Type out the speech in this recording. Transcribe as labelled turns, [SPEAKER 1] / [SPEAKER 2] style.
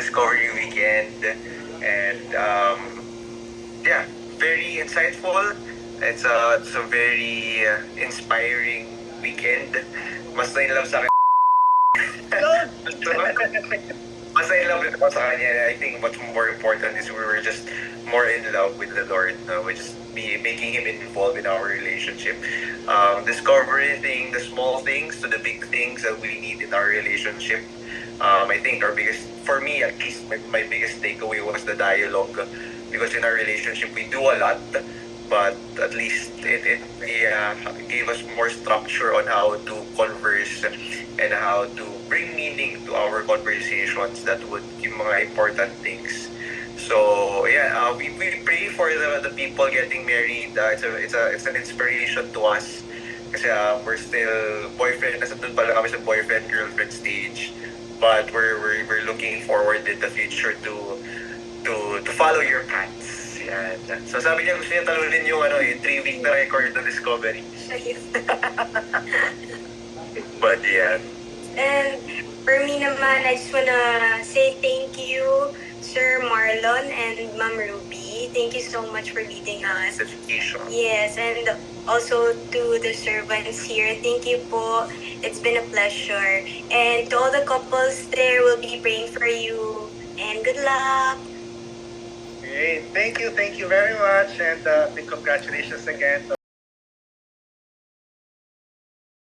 [SPEAKER 1] Discovery Weekend. And yeah, very insightful. It's a very inspiring weekend. Mas na-inlove sa akin. Mas na-inlove ako sa kanya. I think what's more important is we were just more in love with the Lord. We just be making Him involved in our relationship. Discovering the small things to the big things that we need in our relationship. I think for me at least, my biggest takeaway was the dialogue. Because in our relationship, we do a lot, but at least it gave us more structure on how to converse and how to bring meaning to our conversations that would give mga important things. So yeah, we pray for the people getting married. It's an inspiration to us. Kasi we're still nasa dun pa lang kami sa boyfriend girlfriend stage. But we're looking forward in the future to follow your paths. Yan. So sabi niya gusto niya talunin yung 3-week na record ng Discovery. But yeah.
[SPEAKER 2] And for me naman, I just wanna say thank you, Sir Marlon and Ma'am Ruby. Thank you so much for leading us.
[SPEAKER 1] Education.
[SPEAKER 2] Yes, and also to the servants here, thank you po. It's been a pleasure. And to all the couples there, we'll be praying for you. And good luck!
[SPEAKER 3] Great. Thank you very much, and big congratulations again to